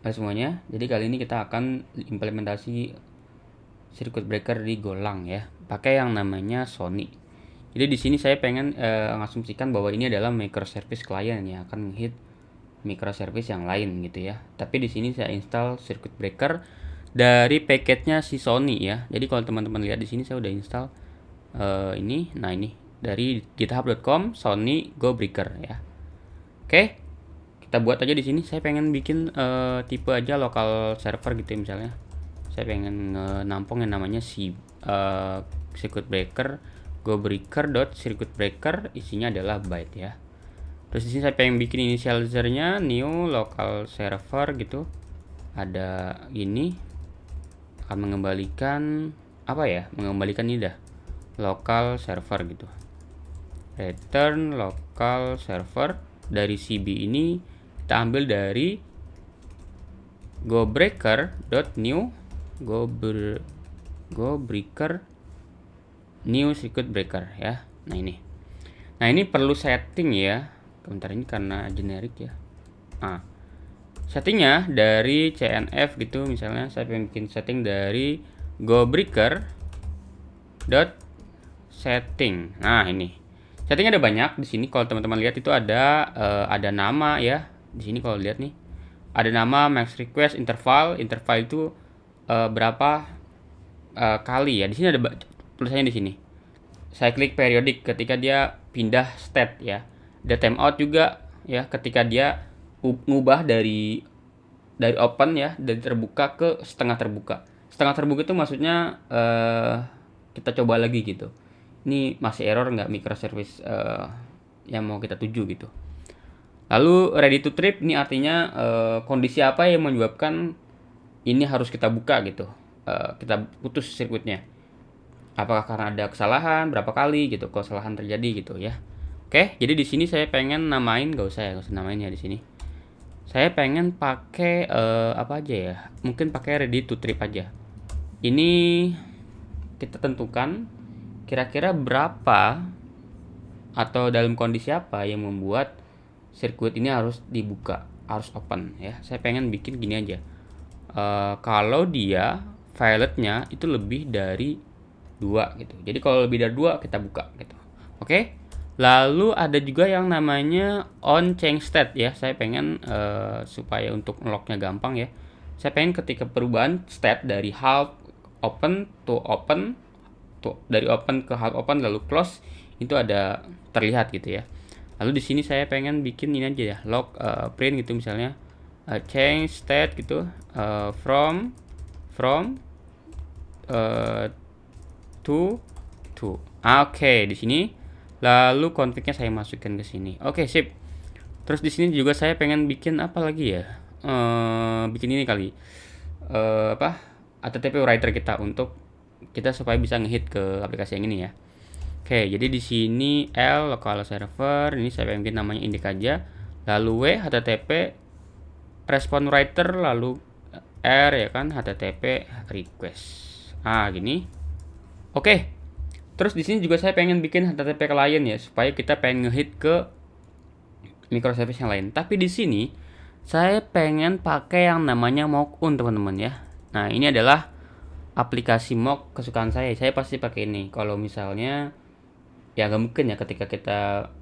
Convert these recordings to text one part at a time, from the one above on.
Halo semuanya, jadi kali ini kita akan implementasi circuit breaker di Golang ya, pakai yang namanya Sony. Jadi di sini saya pengen mengasumsikan bahwa ini adalah microservice client yang akan hit microservice yang lain gitu ya. Tapi di sini saya install circuit breaker dari paketnya si Sony ya. Jadi kalau teman-teman lihat di sini saya udah install ini, nah ini dari github.com Sony Go Breaker ya. Oke, kita buat aja di sini. Saya pengen bikin tipe aja local server gitu ya, misalnya saya pengen nampung yang namanya si circuit breaker go breaker dot circuit breaker, isinya adalah byte ya. Terus di sini saya pengen bikin initializernya new local server gitu, ada ini akan mengembalikan apa ya, mengembalikan ini dah local server gitu, return local server. Dari CB ini kita ambil dari go breaker dot new go breaker new circuit breaker ya. Nah ini perlu setting ya. Bentar, ini karena generik ya. Settingnya dari CNF gitu, misalnya saya pengen bikin setting dari go breaker dot setting. Nah ini settingnya ada banyak di sini. Kalau teman-teman lihat itu ada nama ya. Di sini kalau lihat nih ada nama max request interval. Interval itu berapa kali ya. Di sini ada tulisannya di sini. Saya klik periodik ketika dia pindah state ya. Ada timeout juga ya ketika dia ngubah dari open ya, dari terbuka ke setengah terbuka. Setengah terbuka itu maksudnya kita coba lagi gitu. Ini masih error nggak microservice yang mau kita tuju gitu. Lalu ready to trip ini artinya kondisi apa yang menyebabkan ini harus kita buka gitu. Kita putus sirkuitnya. Apakah karena ada kesalahan berapa kali gitu, kesalahan terjadi gitu ya. Oke, jadi di sini saya pengen namain, nggak usah namain ya di sini. Saya pengen pakai apa aja ya? Mungkin pakai ready to trip aja. Ini kita tentukan kira-kira berapa atau dalam kondisi apa yang membuat sirkuit ini harus dibuka, harus open ya. Saya pengen bikin gini aja. Kalau dia violetnya itu lebih dari 2 gitu. Jadi kalau lebih dari 2 kita buka gitu. Oke. Lalu ada juga yang namanya on change state ya. Saya pengen supaya untuk unlocknya gampang ya. Saya pengen ketika perubahan state dari half open to open, dari open ke half open lalu close, itu ada terlihat gitu ya. Lalu di sini saya pengen bikin ini aja ya, log print gitu misalnya change state gitu from to. Oke, di sini lalu config-nya saya masukkan ke sini. Oke, sip. Terus di sini juga saya pengen bikin apa lagi ya? Bikin ini kali. Apa? HTTP writer kita untuk kita supaya bisa ngehit ke aplikasi yang ini ya. Oke, jadi di sini L local server, ini saya pengen bikin namanya index aja. Lalu W HTTP response writer, lalu R ya kan HTTP request. Gini. Oke. Terus di sini juga saya pengen bikin HTTP client ya, supaya kita pengen ngehit ke microservice yang lain. Tapi di sini saya pengen pakai yang namanya Mockun teman-teman ya. Nah ini adalah aplikasi mock kesukaan saya. Saya pasti pakai ini. Kalau misalnya ya nggak mungkin ya ketika kita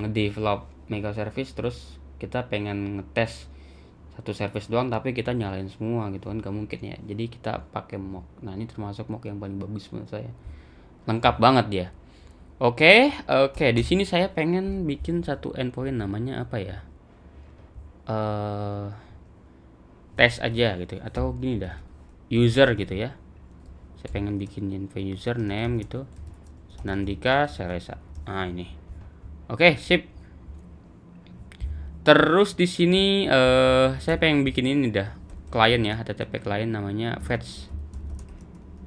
develop microservice terus kita pengen ngetes satu service doang tapi kita nyalain semua gitu kan, gak mungkin ya. Jadi kita pakai mock. Nah ini termasuk mock yang paling bagus menurut saya, lengkap banget dia. Oke, di sini saya pengen bikin satu endpoint namanya apa ya, tes aja gitu atau gini dah, user gitu ya. Saya pengen bikin info user name gitu, Nandika Selesa. Ini oke, sip. Terus di sini saya pengen bikin ini dah, klien ya, HTTP klien namanya fetch.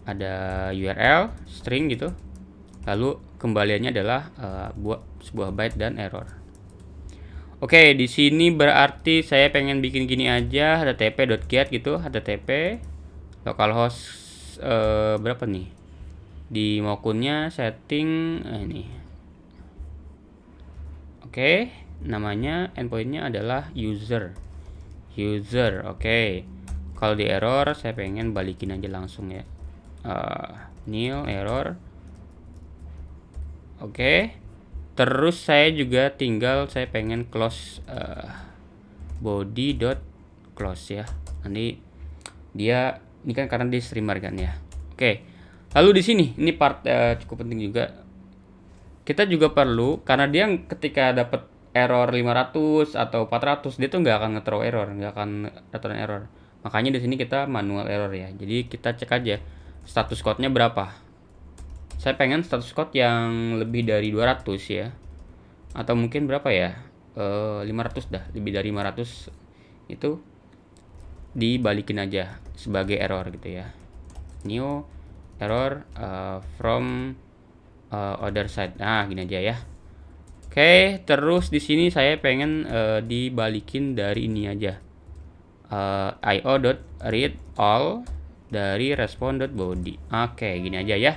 Ada URL, string gitu. Lalu kembaliannya adalah buat sebuah byte dan error. Oke, di sini berarti saya pengen bikin gini aja, http.get gitu, http localhost berapa nih? Di Mokunnya setting ini. Oke, namanya endpointnya adalah user. user. Oke. Kalau di error saya pengen balikin aja langsung ya. Nil error. Oke. Terus saya juga tinggal saya pengen close body dot close ya. Nanti dia ini kan karena di streamer kan ya. Oke. Lalu di sini ini part cukup penting juga. Kita juga perlu karena dia ketika dapat error 500 atau 400 dia tuh nggak akan nge-throw error, nggak akan return error. Makanya di sini kita manual error ya. Jadi kita cek aja status code-nya berapa. Saya pengen status code yang lebih dari 200 ya. Atau mungkin berapa ya? 500 dah, lebih dari 500 itu dibalikin aja sebagai error gitu ya. New error from other side. Nah, gini aja ya. Oke, terus di sini saya pengen dibalikin dari ini aja. io.read all dari respond.body. Oke, gini aja ya.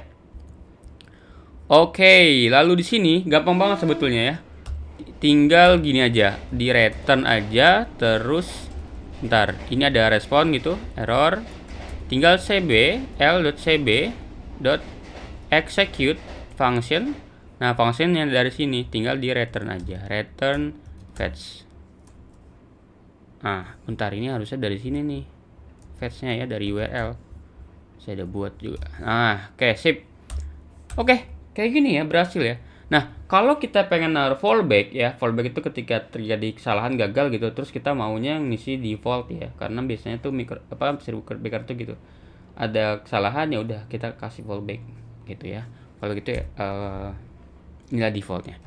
Oke, lalu di sini gampang banget sebetulnya ya. Tinggal gini aja, di return aja terus ntar ini ada respon gitu, error. Tinggal cb l.cb.execute function. Nah, functionnya dari sini tinggal di return aja, return fetch. Nah, bentar ini harusnya dari sini nih fetchnya ya, dari URL. Saya udah buat juga. Nah, oke, sip. Oke, kayak gini ya, berhasil ya. Nah, kalau kita pengen naruh fallback ya, fallback itu ketika terjadi kesalahan gagal gitu, terus kita maunya ngisi default ya, karena biasanya tuh circuit breaker tuh gitu. Ada kesalahan ya udah kita kasih fallback gitu ya. Kalau gitu ya, nilai defaultnya.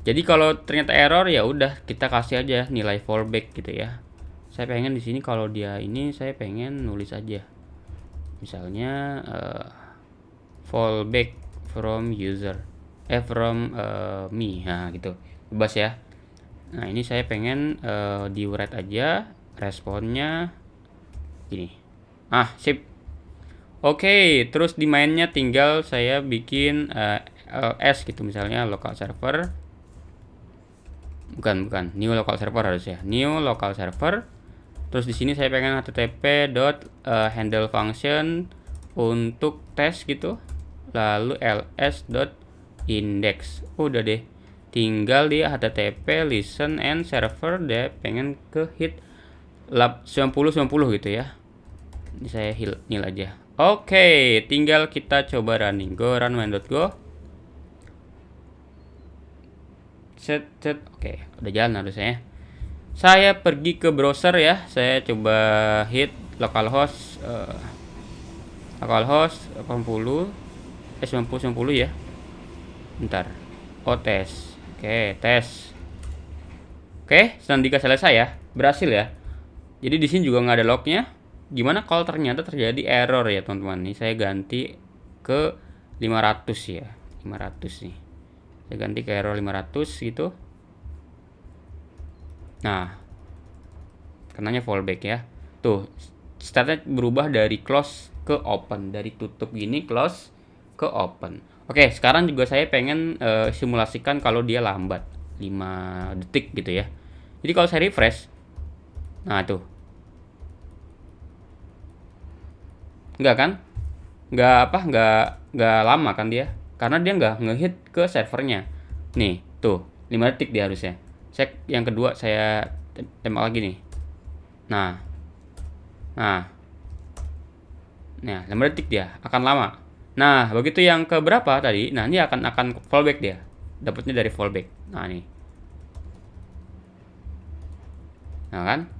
Jadi kalau ternyata error ya udah kita kasih aja nilai fallback gitu ya. Saya pengen di sini kalau dia ini saya pengen nulis aja. Misalnya fallback from user from me, nah gitu, bebas ya. Nah ini saya pengen di write aja responnya gini. Sip. Oke, terus di mainnya tinggal saya bikin ls gitu, misalnya local server, bukan new local server harusnya, new local server. Terus di sini saya pengen http.handle function untuk tes gitu, lalu ls.index. Udah deh, tinggal di http listen and server deh, pengen ke hit 90 gitu ya. Ini saya nil aja. Oke, tinggal kita coba running. Go run main.go. Set. Oke, udah jalan harusnya ya. Saya pergi ke browser ya. Saya coba hit localhost 80 90 ya. Bentar. Tes. Oke, tes. Oke, sandika selesai ya. Berhasil ya. Jadi di sini juga nggak ada lognya. Gimana kalau ternyata terjadi error ya, teman-teman? Nih saya ganti ke 500 ya. 500 nih. Saya ganti ke error 500 gitu. Nah, kenanya fallback ya. Tuh, statnya berubah dari close ke open, dari tutup gini close ke open. Oke, sekarang juga saya pengen simulasikan kalau dia lambat 5 detik gitu ya. Jadi kalau saya refresh, nah tuh, enggak kan? Enggak lama kan dia, karena dia enggak ngehit ke servernya. Nih, tuh 5 detik dia harusnya. Yang kedua saya tembak lagi nih. Nah 5 detik dia akan lama. Nah begitu yang ke berapa tadi, nah ini akan fallback dia, dapatnya dari fallback. Nah nih, nah kan,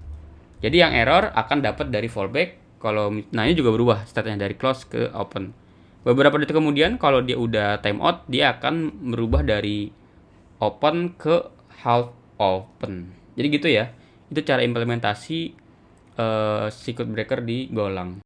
jadi yang error akan dapat dari fallback. Kalau nah ini juga berubah statnya dari close ke open. Beberapa detik kemudian kalau dia udah timeout, dia akan merubah dari open ke half open. Jadi gitu ya. Itu cara implementasi circuit breaker di Golang.